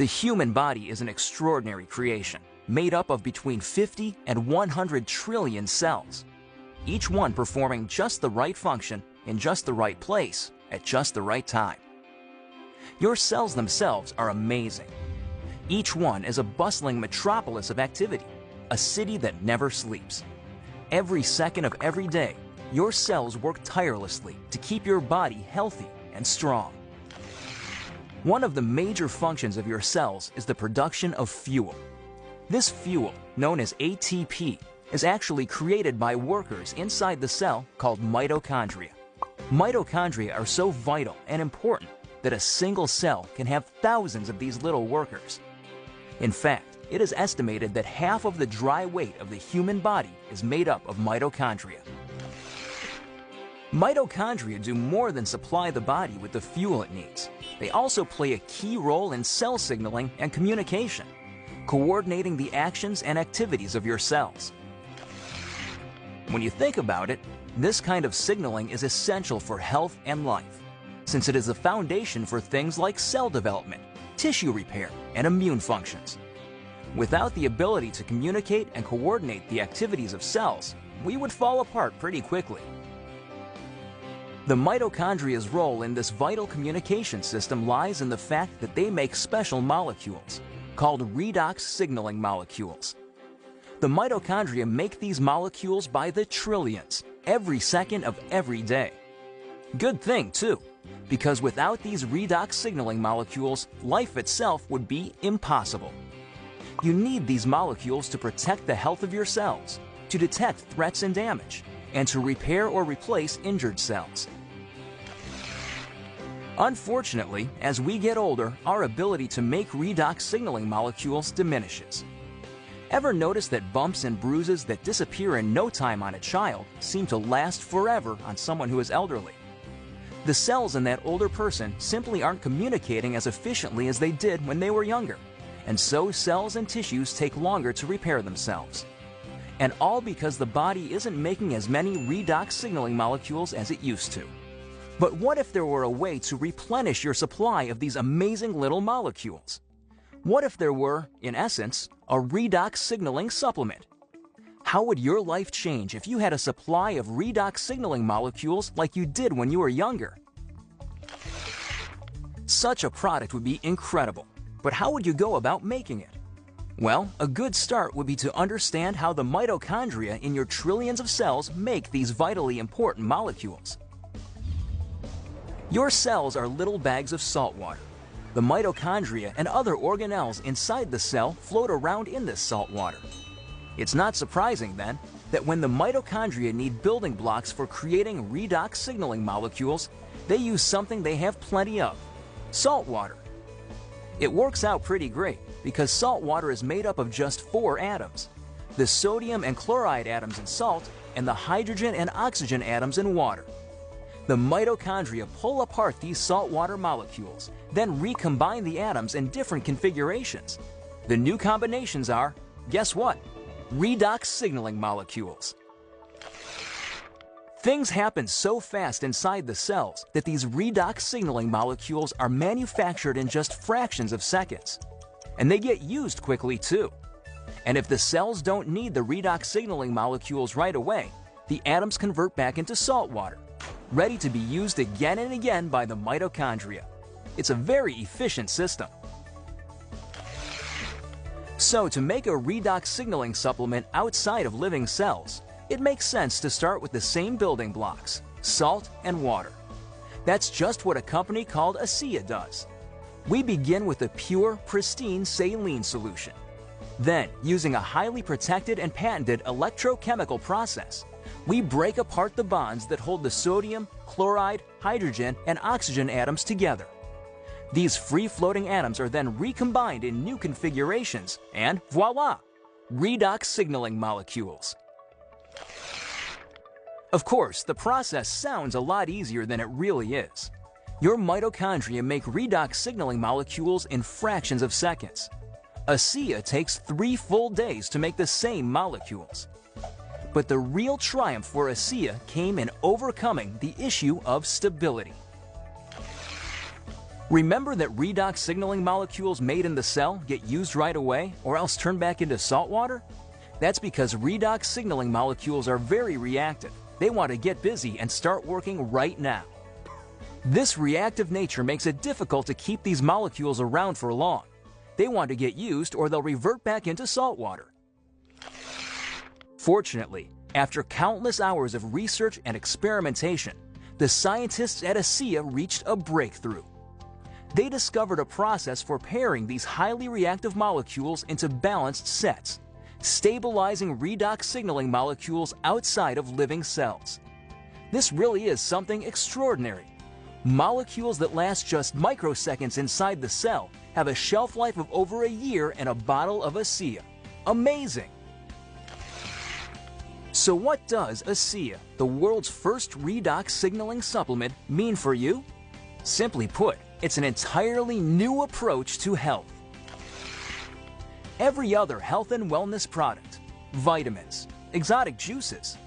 The human body is an extraordinary creation, made up of between 50 and 100 trillion cells, each one performing just the right function in just the right place at just the right time. Your cells themselves are amazing. Each one is a bustling metropolis of activity, a city that never sleeps. Every second of every day, your cells work tirelessly to keep your body healthy and strong. One of the major functions of your cells is the production of fuel. This fuel, known as ATP, is actually created by workers inside the cell called mitochondria. Mitochondria are so vital and important that a single cell can have thousands of these little workers. In fact, it is estimated that half of the dry weight of the human body is made up of mitochondria. Mitochondria do more than supply the body with the fuel it needs. They also play a key role in cell signaling and communication, coordinating the actions and activities of your cells. When you think about it, this kind of signaling is essential for health and life, since it is the foundation for things like cell development, tissue repair, and immune functions. Without the ability to communicate and coordinate the activities of cells, we would fall apart pretty quickly. The mitochondria's role in this vital communication system lies in the fact that they make special molecules, called redox signaling molecules. The mitochondria make these molecules by the trillions, every second of every day. Good thing, too, because without these redox signaling molecules, life itself would be impossible. You need these molecules to protect the health of your cells, to detect threats and damage, and to repair or replace injured cells. Unfortunately, as we get older, our ability to make redox signaling molecules diminishes. Ever notice that bumps and bruises that disappear in no time on a child seem to last forever on someone who is elderly? The cells in that older person simply aren't communicating as efficiently as they did when they were younger, and so cells and tissues take longer to repair themselves. And all because the body isn't making as many redox signaling molecules as it used to. But what if there were a way to replenish your supply of these amazing little molecules? What if there were, in essence, a redox signaling supplement? How would your life change if you had a supply of redox signaling molecules like you did when you were younger? Such a product would be incredible, but how would you go about making it? Well, a good start would be to understand how the mitochondria in your trillions of cells make these vitally important molecules. Your cells are little bags of salt water. The mitochondria and other organelles inside the cell float around in this salt water. It's not surprising, then, that when the mitochondria need building blocks for creating redox signaling molecules, they use something they have plenty of: salt water. It works out pretty great because salt water is made up of just 4 atoms: the sodium and chloride atoms in salt and the hydrogen and oxygen atoms in water. The mitochondria pull apart these saltwater molecules, then recombine the atoms in different configurations. The new combinations are, guess what? Redox signaling molecules. Things happen so fast inside the cells that these redox signaling molecules are manufactured in just fractions of seconds. And they get used quickly too. And if the cells don't need the redox signaling molecules right away, the atoms convert back into salt water, ready to be used again and again by the mitochondria. It's a very efficient system. So to make a redox signaling supplement outside of living cells, it makes sense to start with the same building blocks: salt and water. That's just what a company called ASEA does. We begin with a pure, pristine saline solution. Then, using a highly protected and patented electrochemical process, we break apart the bonds that hold the sodium, chloride, hydrogen, and oxygen atoms together. These free-floating atoms are then recombined in new configurations, and voila! Redox signaling molecules. Of course, the process sounds a lot easier than it really is. Your mitochondria make redox signaling molecules in fractions of seconds. ASEA takes 3 full days to make the same molecules. But the real triumph for ASEA came in overcoming the issue of stability. Remember that redox signaling molecules made in the cell get used right away or else turn back into salt water? That's because redox signaling molecules are very reactive. They want to get busy and start working right now. This reactive nature makes it difficult to keep these molecules around for long. They want to get used or they'll revert back into salt water. Fortunately, after countless hours of research and experimentation, the scientists at ASEA reached a breakthrough. They discovered a process for pairing these highly reactive molecules into balanced sets, stabilizing redox signaling molecules outside of living cells. This really is something extraordinary. Molecules that last just microseconds inside the cell have a shelf life of over a year in a bottle of ASEA. Amazing! So what does ASEA, the world's first redox signaling supplement, mean for you? Simply put, it's an entirely new approach to health. Every other health and wellness product, vitamins, exotic juices,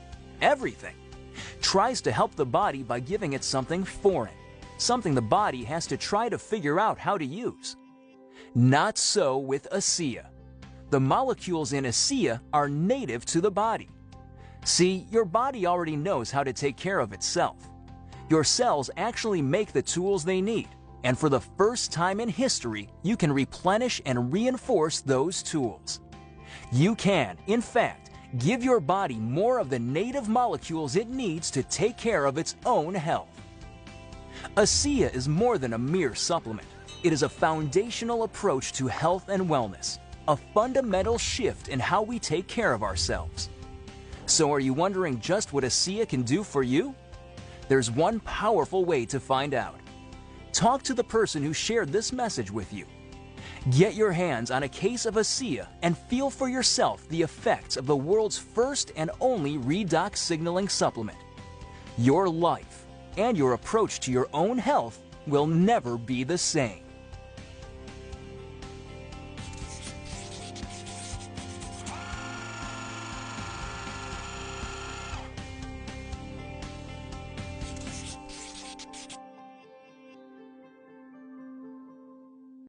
everything, tries to help the body by giving it something foreign, something the body has to try to figure out how to use. Not so with ASEA. The molecules in ASEA are native to the body. See, your body already knows how to take care of itself. Your cells actually make the tools they need, and for the first time in history, you can replenish and reinforce those tools. You can, in fact, give your body more of the native molecules it needs to take care of its own health. ASEA is more than a mere supplement. It is a foundational approach to health and wellness, a fundamental shift in how we take care of ourselves. So are you wondering just what ASEA can do for you? There's one powerful way to find out. Talk to the person who shared this message with you. Get your hands on a case of ASEA and feel for yourself the effects of the world's first and only redox signaling supplement. Your life and your approach to your own health will never be the same.